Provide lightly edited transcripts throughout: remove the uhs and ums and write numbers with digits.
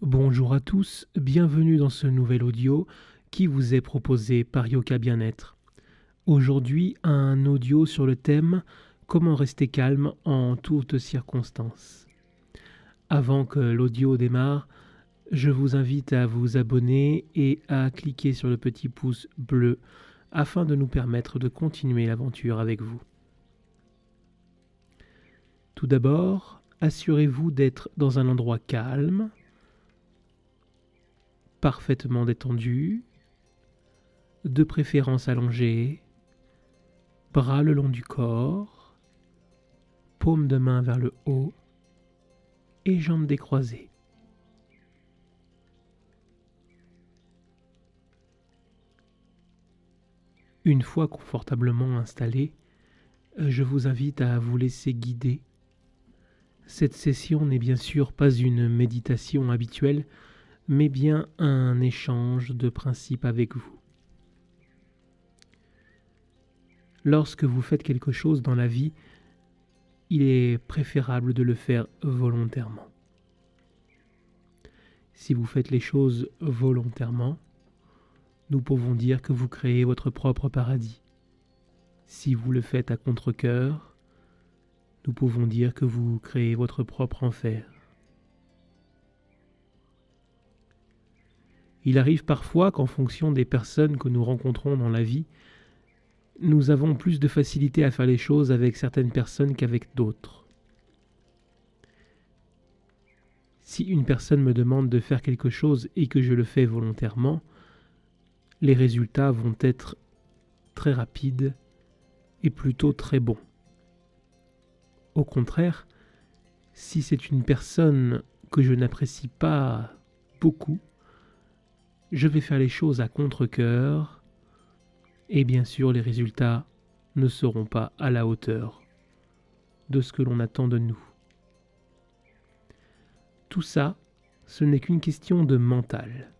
Bonjour à tous, bienvenue dans ce nouvel audio qui vous est proposé par Yoka Bien-être. Aujourd'hui, un audio sur le thème « Comment rester calme en toutes circonstances ». Avant que l'audio démarre, je vous invite à vous abonner et à cliquer sur le petit pouce bleu afin de nous permettre de continuer l'aventure avec vous. Tout d'abord, assurez-vous d'être dans un endroit calme, parfaitement détendu, de préférence allongé, bras le long du corps, paume de main vers le haut et jambes décroisées. Une fois confortablement installé, je vous invite à vous laisser guider. Cette session n'est bien sûr pas une méditation habituelle, mais bien un échange de principes avec vous. Lorsque vous faites quelque chose dans la vie, il est préférable de le faire volontairement. Si vous faites les choses volontairement, nous pouvons dire que vous créez votre propre paradis. Si vous le faites à contre-cœur, nous pouvons dire que vous créez votre propre enfer. Il arrive parfois qu'en fonction des personnes que nous rencontrons dans la vie, nous avons plus de facilité à faire les choses avec certaines personnes qu'avec d'autres. Si une personne me demande de faire quelque chose et que je le fais volontairement, les résultats vont être très rapides et plutôt très bons. Au contraire, si c'est une personne que je n'apprécie pas beaucoup, je vais faire les choses à contre-cœur et bien sûr les résultats ne seront pas à la hauteur de ce que l'on attend de nous. Tout ça, ce n'est qu'une question de mental.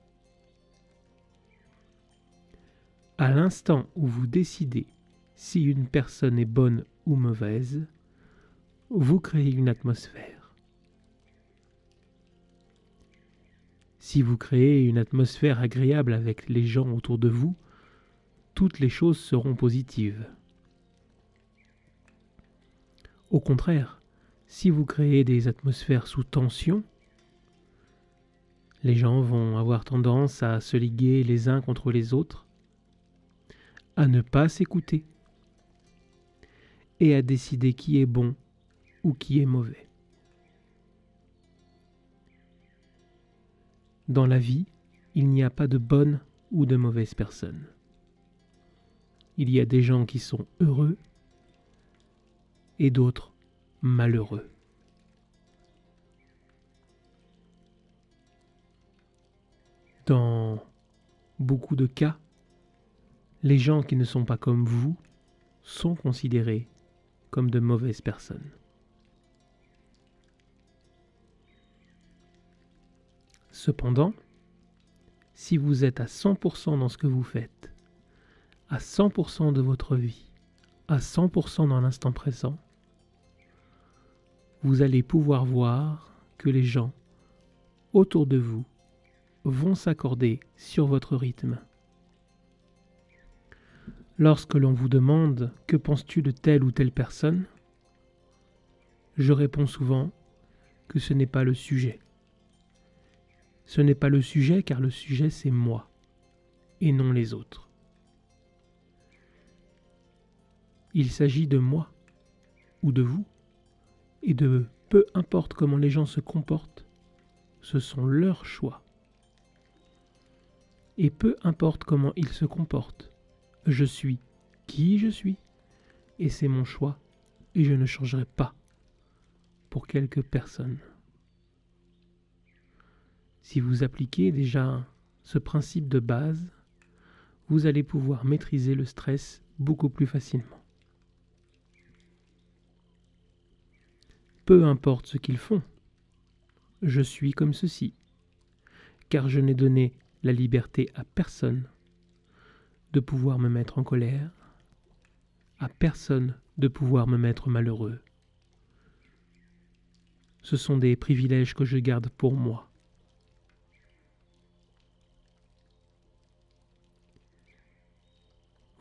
À l'instant où vous décidez si une personne est bonne ou mauvaise, vous créez une atmosphère. Si vous créez une atmosphère agréable avec les gens autour de vous, toutes les choses seront positives. Au contraire, si vous créez des atmosphères sous tension, les gens vont avoir tendance à se liguer les uns contre les autres, à ne pas s'écouter et à décider qui est bon ou qui est mauvais. Dans la vie, il n'y a pas de bonnes ou de mauvaises personnes. Il y a des gens qui sont heureux et d'autres malheureux. Dans beaucoup de cas, les gens qui ne sont pas comme vous sont considérés comme de mauvaises personnes. Cependant, si vous êtes à 100% dans ce que vous faites, à 100% de votre vie, à 100% dans l'instant présent, vous allez pouvoir voir que les gens autour de vous vont s'accorder sur votre rythme. Lorsque l'on vous demande « Que penses-tu de telle ou telle personne ?», je réponds souvent que ce n'est pas le sujet. Ce n'est pas le sujet car le sujet c'est moi et non les autres. Il s'agit de moi ou de vous et de peu importe comment les gens se comportent, ce sont leurs choix. Et peu importe comment ils se comportent, je suis qui je suis et c'est mon choix et je ne changerai pas pour quelques personnes. Si vous appliquez déjà ce principe de base, vous allez pouvoir maîtriser le stress beaucoup plus facilement. Peu importe ce qu'ils font, je suis comme ceci, car je n'ai donné la liberté à personne de pouvoir me mettre en colère, à personne de pouvoir me mettre malheureux. Ce sont des privilèges que je garde pour moi.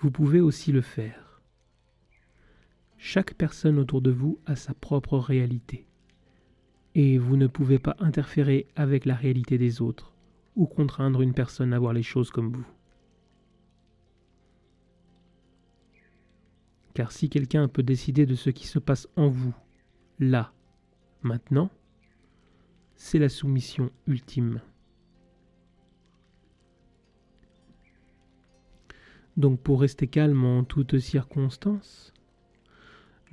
vous pouvez aussi le faire. Chaque personne autour de vous a sa propre réalité, et vous ne pouvez pas interférer avec la réalité des autres ou contraindre une personne à voir les choses comme vous. Car si quelqu'un peut décider de ce qui se passe en vous, là, maintenant, c'est la soumission ultime. Donc pour rester calme en toutes circonstances,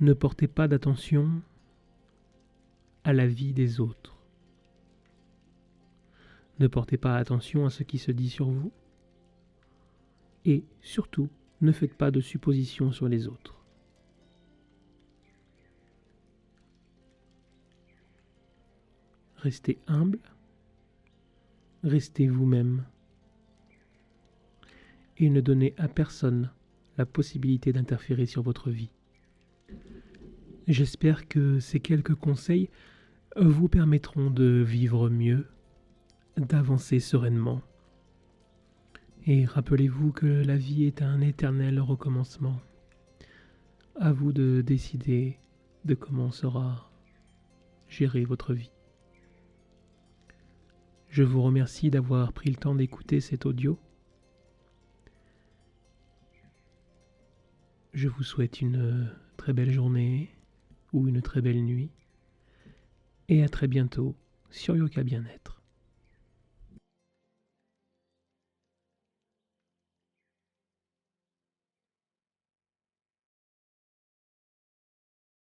ne portez pas d'attention à la vie des autres. Ne portez pas attention à ce qui se dit sur vous. Et surtout, ne faites pas de suppositions sur les autres. Restez humble, restez vous-même et ne donnez à personne la possibilité d'interférer sur votre vie. J'espère que ces quelques conseils vous permettront de vivre mieux, d'avancer sereinement. Et rappelez-vous que la vie est un éternel recommencement. À vous de décider de comment sera gérée votre vie. Je vous remercie d'avoir pris le temps d'écouter cet audio. Je vous souhaite une très belle journée ou une très belle nuit. Et à très bientôt sur Yoga Bien-être.